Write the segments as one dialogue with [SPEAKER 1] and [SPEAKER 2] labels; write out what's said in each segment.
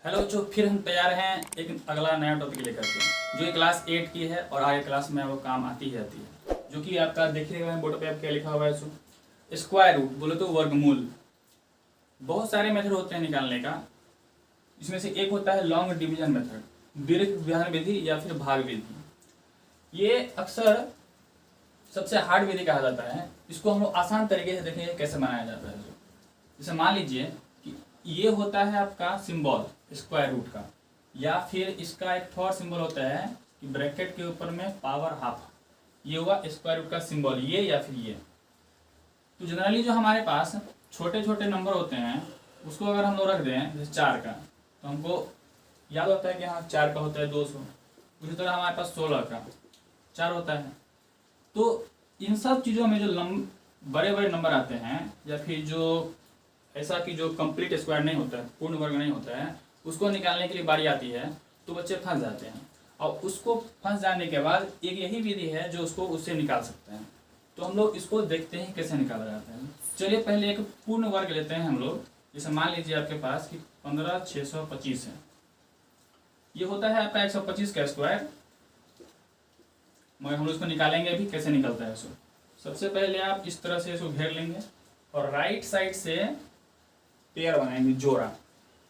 [SPEAKER 1] Hello बच्चों, फिर हम तैयार हैं एक अगला नया टॉपिक लेकर के जो कि क्लास 8 की है और आगे क्लास में वो काम आती ही आती है। जो कि आपका देखिएगा बोर्ड पे आप क्या लिखा हुआ है सो स्क्वायर रूट बोले तो वर्गमूल। बहुत सारे मेथड होते हैं निकालने का। इसमें से एक होता है लॉन्ग डिवीजन मेथड, दीर्घ विभाजन विधि या फिर भाग विधि। ये अक्सर सबसे हार्ड विधि कहा जाता है। इसको हम लोग आसान तरीके से देखेंगे कैसे बनाया जाता है। जैसे मान लीजिए कि ये होता है आपका सिंबल स्क्वायर रूट का, या फिर इसका एक और सिंबल होता है कि ब्रैकेट के ऊपर में पावर हाफ। ये हुआ स्क्वायर रूट का सिंबल, ये या फिर ये। तो जनरली जो हमारे पास छोटे छोटे नंबर होते हैं उसको अगर हम लोग रख दें जैसे 4 का, तो हमको याद होता है कि हाँ 4 का होता है 200। उसी तरह हमारे पास 16 का 4 होता है। तो इन सब चीज़ों में जो बड़े बड़े नंबर आते हैं या फिर जो ऐसा कि जो कंप्लीट स्क्वायर नहीं होता है, पूर्ण वर्ग नहीं होता है, उसको निकालने के लिए बारी आती है तो बच्चे फंस जाते हैं। और उसको फंस जाने के बाद एक यही विधि है जो उसको उससे निकाल सकते हैं। तो हम लोग इसको देखते हैं कैसे निकाला जाता है। चलिए पहले एक पूर्ण वर्ग लेते हैं हम लोग। जैसे मान लीजिए आपके पास कि 15,625 है। ये होता है आपका 125 का स्क्वायर, मगर हम लोग इसको निकालेंगे अभी कैसे निकलता है। इसको सबसे पहले आप इस तरह से इसको घेर लेंगे और राइट साइड से पेयर बनाएंगे, जोड़ा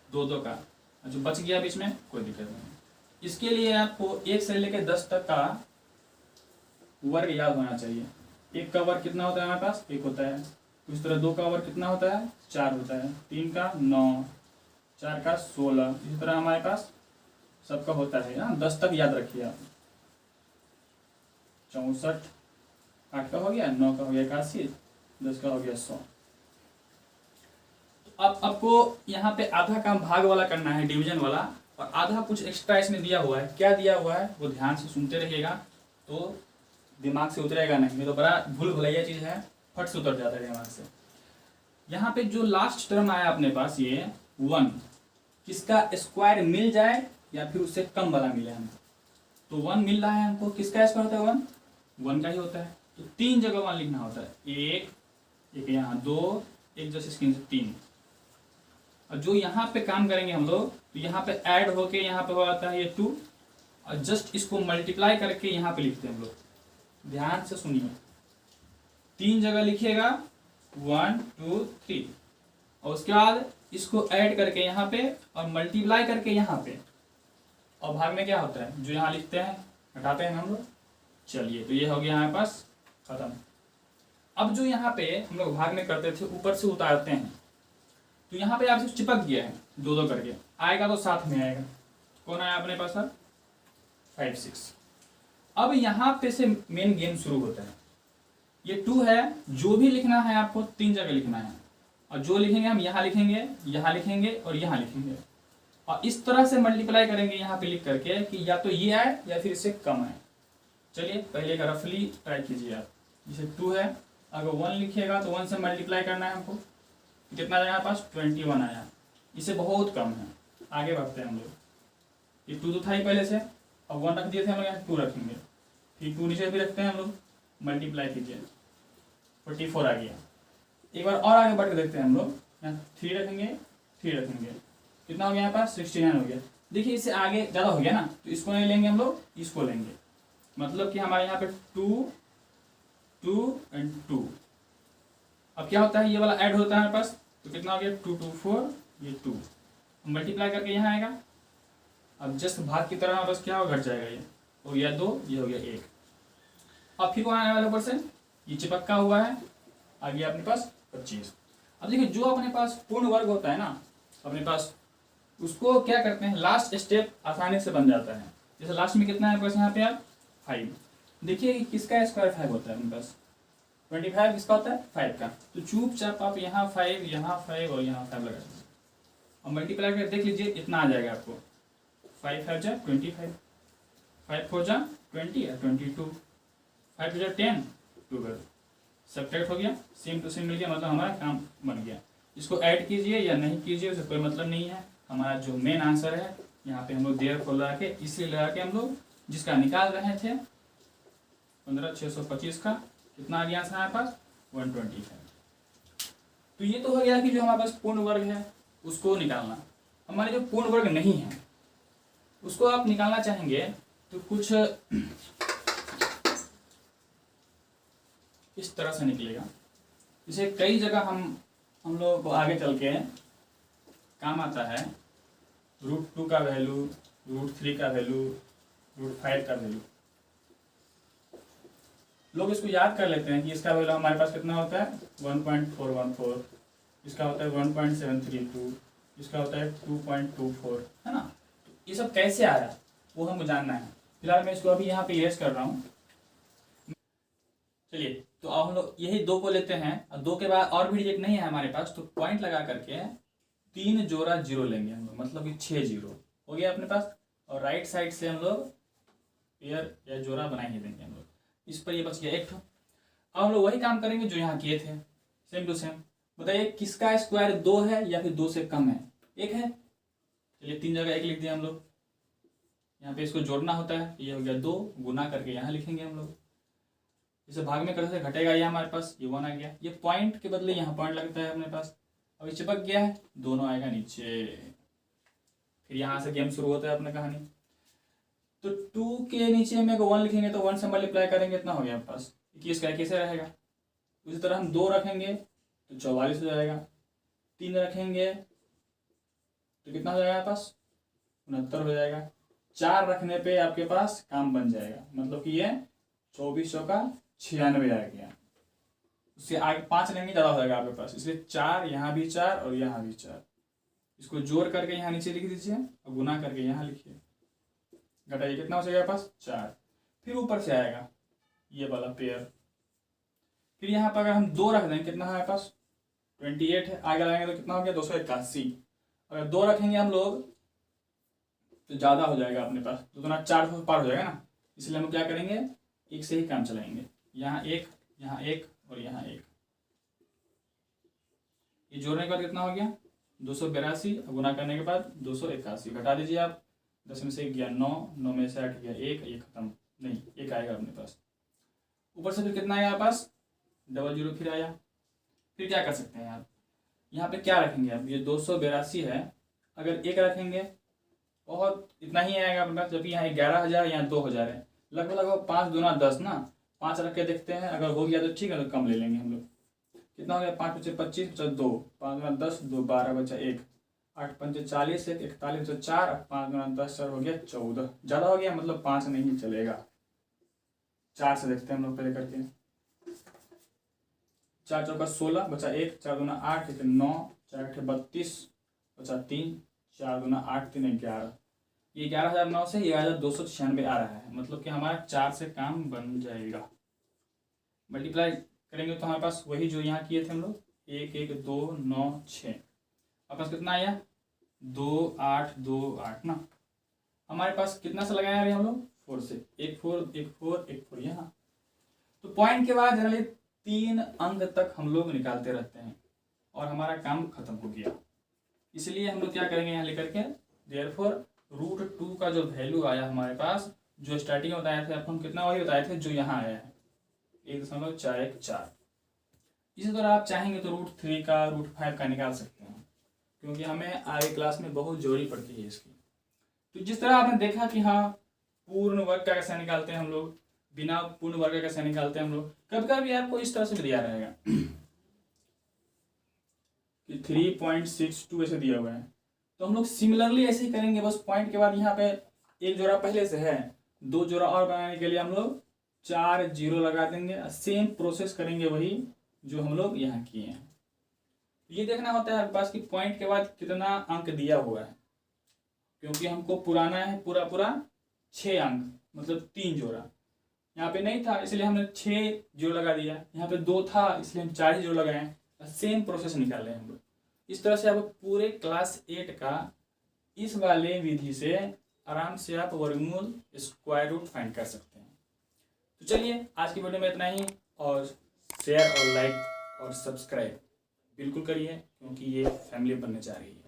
[SPEAKER 1] दो दो का। जो बच गया बीच में कोई दिक्कत नहीं। इसके लिए आपको 1 से लेकर 10 तक का वर्ग याद होना चाहिए। 1 का वर्ग कितना होता है हमारे पास? 1 होता है। इस तरह 2 का वर्ग कितना होता है? 4 होता है। 3 का 9, 4 का 16। इसी तरह हमारे पास सबका होता है ना, 10 तक याद रखिए आप। 64, 8 का हो गया, 9 का हो गया 81, 10 का हो गया 100। अब आपको यहाँ पे आधा काम भाग वाला करना है, डिवीजन वाला, और आधा कुछ एक्स्ट्रा इसमें दिया हुआ है। क्या दिया हुआ है वो ध्यान से सुनते रहिएगा तो दिमाग से उतरेगा नहीं तो बड़ा भूल भुलैया चीज़ है, फट से उतर जाता है दिमाग से। यहाँ पे जो लास्ट टर्म आया अपने पास ये 1, किसका स्क्वायर मिल जाए या फिर उससे कम वाला मिले हमको। तो 1 मिल रहा है हमको, किसका स्क्वायर होता है? 1 का ही होता है। तो 3 जगह 1 लिखना होता है। एक यहाँ 2, एक जैसे स्क्रीन से 3। और जो यहाँ पे काम करेंगे हम लोग, तो यहाँ पे ऐड होके यहाँ पे हो जाता है ये 2, और जस्ट इसको मल्टीप्लाई करके यहाँ पे लिखते हैं हम लोग। ध्यान से सुनिए, 3 जगह लिखिएगा 1 2 3, और उसके बाद इसको ऐड करके यहाँ पे और मल्टीप्लाई करके यहाँ पे, और भाग में क्या होता है जो यहाँ लिखते हैं हटाते हैं हम लोग। चलिए तो ये हो गया हमारे पास खत्म। अब जो यहाँ पे हम लोग भाग में करते थे ऊपर से उतारते हैं, तो यहाँ पे आपसे चिपक गया है 2 2 करके, आएगा तो साथ में आएगा। कौन आया अपने पास? 5 6। अब यहाँ पे से मेन गेम शुरू होता है। ये 2 है, जो भी लिखना है आपको 3 जगह लिखना है, और जो लिखेंगे हम यहाँ लिखेंगे, यहाँ लिखेंगे और यहाँ लिखेंगे, और इस तरह से मल्टीप्लाई करेंगे यहाँ पे लिख करके कि या तो ये आए या फिर इससे कम आए। चलिए पहले का रफली ट्राई कीजिए आप। जैसे 2 है, अगर 1 लिखिएगा तो 1 से मल्टीप्लाई करना है हमको, कितना आया हमारे पास? 21 आया। इसे बहुत कम है, आगे बढ़ते हैं हम लोग। ये 2 तो था ही पहले से, अब 1 रख दिए थे हम लोग, यहाँ 2 रखेंगे, फिर 2 नीचे भी रखते हैं हम लोग, मल्टीप्लाई कीजिए 44 आ गया। एक बार और आगे बढ़ के देखते हैं हम लोग, यहाँ 3 रखेंगे, 3 रखेंगे, कितना हो गया यहाँ पास? 69 हो गया। देखिए इससे आगे ज़्यादा हो गया ना, तो इसको नहीं लेंगे हम लोग, इसको लेंगे। मतलब कि हमारे यहाँ पे 2 2 और 2। अब क्या होता है, ये वाला ऐड होता है हमारे पास, तो कितना हो गया? 2 2 4, ये 2 मल्टीप्लाई करके यहाँ आएगा। अब जस्ट भाग की तरह बस क्या हो, घट जाएगा। ये हो गया 2, ये हो गया 1। अब फिर कौन आने वाला ऊपर से? ये चिपका हुआ है, आ गया अपने पास 25। अब देखिए जो अपने पास पूर्ण वर्ग होता है ना अपने पास, उसको क्या करते हैं, लास्ट स्टेप आसानी से बन जाता है। जैसे लास्ट में कितना है बस यहाँ पे आप 5। देखिए किसका स्क्वायर 5 होता है अपने पास? 25 किसका होता है? 5 का। तो चुपचाप आप यहाँ 5, यहाँ 5 और यहाँ 5 लगा दीजिए और मल्टीप्लाई करके देख लीजिए, इतना आ जाएगा आपको। 5 5 जा 25, 5 4 जा 20 या 22, 5 जा 10 12। सब्ट्रैक्ट हो गया, सेम टू सेम मिल गया, मतलब हमारा काम बन गया। इसको ऐड कीजिए या नहीं कीजिए उससे कोई मतलब नहीं है। हमारा जो मेन आंसर है यहाँ पे हम लोग देयर को लगा के, इसलिए लगा के हम लोग जिसका निकाल रहे थे 15,625 का कितना आ गया आंसर हमारे पास? 125। तो ये तो हो गया कि जो हमारे पास पूर्ण वर्ग है उसको निकालना। हमारे जो पूर्ण वर्ग नहीं है उसको आप निकालना चाहेंगे तो कुछ इस तरह से निकलेगा। जैसे कई जगह हम लोग को आगे चल के काम आता है √2 का वैल्यू, √3 का वैल्यू, √5 का वैल्यू। लोग इसको याद कर लेते हैं कि इसका वैल्यू हमारे पास कितना होता है 1.414, इसका होता है 1.732, इसका होता है 2.24, है ना। तो ये सब कैसे आ रहा है वो हमको जानना है। फिलहाल मैं इसको अभी यहाँ पे इरेज कर रहा हूँ। चलिए, तो अब हम लोग यही 2 को लेते हैं और 2 के बाद और भी डिजिट नहीं है हमारे पास, तो पॉइंट लगा करके 3 जोड़ा 0 लेंगे हम लोग, मतलब कि 6 0 हो गया अपने पास। और राइट साइड से हम लोग पेयर या जोड़ा बना ही देंगे हम लोग। इस पर ये बच गया 1 ठो। अब हम लोग वही काम करेंगे जो यहाँ किए थे, सेम टू सेम। बताइए किसका स्क्वायर 2 है या फिर 2 से कम है? 1 है। चलिए 3 जगह 1 लिख दिया हम लोग। यहाँ पे इसको जोड़ना होता है, ये हो गया 2, गुना करके यहाँ लिखेंगे हम लोग। इसे भाग में करने से घटेगा ये हमारे पास, ये 1 आ गया। ये पॉइंट के बदले यहाँ पॉइंट लगता है अपने पास। अब ये चिपक गया है, दोनों आएगा नीचे। फिर यहाँ से गेम शुरू होता है अपने कहानी। तो 2 के नीचे में अगर 1 लिखेंगे तो 1 से मल्टीप्लाई करेंगे, इतना हो गया अपने पास 21 का कैसे रहेगा। उसी तरह हम 2 रखेंगे तो 44 हो जाएगा, 3 रखेंगे तो कितना हो जाएगा पास 69 हो जाएगा। 4 रखने पे आपके पास काम बन जाएगा, मतलब कि ये 24 का 96 आ गया। उससे आगे 5 लेंगे ज़्यादा हो जाएगा आपके पास, इसलिए 4, यहाँ भी 4 और यहाँ भी 4। इसको जोड़ करके यहाँ नीचे लिख दीजिए और गुना करके यहाँ लिखिए। घटाइए, कितना हो जाएगा पास 4। फिर ऊपर से आएगा ये वाला पेयर। फिर यहाँ पर अगर हम 2 रख देंगे कितना है हमारे पास 28 है। आगे लगाएंगे तो कितना हो गया 281। अगर 2 रखेंगे हम लोग तो ज़्यादा हो जाएगा अपने पास, तो 400 पार हो जाएगा ना। इसलिए हम क्या करेंगे, 1 से ही काम चलाएंगे। यहाँ 1, यहाँ 1 और यहाँ 1। ये जोड़ने के बाद कितना हो गया 282, गुना करने के बाद 281। घटा दीजिए आप, 10 में से 1 गया 9, 9 में से 8 गया 1, ये खत्म नहीं, 1 आएगा अपने पास। ऊपर से फिर कितना आया आप पास 00 फिर आया। फिर क्या कर सकते हैं आप, यहाँ पे क्या रखेंगे आप, ये 282 है, अगर 1 रखेंगे बहुत इतना ही आएगा अपने पास, जबकि यहाँ 11,000 यहाँ 2,000 है। लगभग 5 दूना 10 ना, 5 रख के देखते हैं, अगर हो गया तो ठीक है, तो कम ले लेंगे हम लोग। कितना हो गया 5 बचे 25 बचा 2, 5 दूना 10, 2 12 बचा 1, 8 पंचे 40, 1 41 बचा 4, 5 दूना 10 4 हो गया 14। ज़्यादा हो गया, मतलब 5 नहीं चलेगा। 4 से देखते हैं हम लोग पहले करके। 4 चौका 16 बचा 1, 4 दूना 8, 1 9, 4 8 32 बचा 3, 4 दूना 8 3 11। ये 11,009 से 11,296 आ रहा है, मतलब कि हमारा 4 से काम बन जाएगा। मल्टीप्लाई करेंगे तो हमारे पास वही जो यहाँ किए थे हम लोग, 1 1 2 9 6। अब पास कितना आया 2 8 2 8 ना। हमारे पास कितना से लगाए अभी हम लोग 4 से, 1 4 1 4 1 4 यहाँ। तो पॉइंट के बाद जनरली 3 अंक तक हम लोग निकालते रहते हैं और हमारा काम खत्म हो गया। इसलिए हम लोग क्या करेंगे यहाँ लेकर के, देयरफॉर √2 का जो वैल्यू आया हमारे पास, जो स्टार्टिंग में बताए थे आपको हम, कितना वही बताए थे जो यहाँ आया है 1.414। इसी तरह आप चाहेंगे तो √3 का √5 का निकाल सकते हैं, क्योंकि हमें आगे क्लास में बहुत जरूरी पड़ती है इसकी। तो जिस तरह आपने देखा कि हाँ पूर्ण वर्ग का कैसे निकालते हैं हम लोग, बिना पूर्ण वर्ग का कैसे निकालते हैं हम लोग, कभी कभी आपको इस तरह से भी दिया रहेगा कि 3.62 ऐसे दिया हुआ है, तो हम लोग सिमिलरली ऐसे ही करेंगे। बस पॉइंट के बाद यहाँ पे 1 जोड़ा पहले से है, 2 जोड़ा और बनाने के लिए हम लोग 4 0 लगा देंगे। सेम प्रोसेस करेंगे वही जो हम लोग यहाँ किए हैं। ये देखना होता है आपके पास कि पॉइंट के बाद कितना अंक दिया हुआ है, क्योंकि हमको पुराना है पूरा पूरा 6 अंक, मतलब 3 जोड़ा। यहाँ पे नहीं था इसलिए हमने 6 0 लगा दिया, यहाँ पे 2 था इसलिए हम 4 0 लगाए। सेम प्रोसेस निकाल रहे हैं हम लोग। इस तरह से आप पूरे क्लास 8 का इस वाले विधि से आराम से आप वर्गमूल स्क्वायर रूट फाइंड कर सकते हैं। तो चलिए आज की वीडियो में इतना ही, और शेयर और लाइक और सब्सक्राइब बिल्कुल करिए, क्योंकि ये फैमिली बनने जा रही है।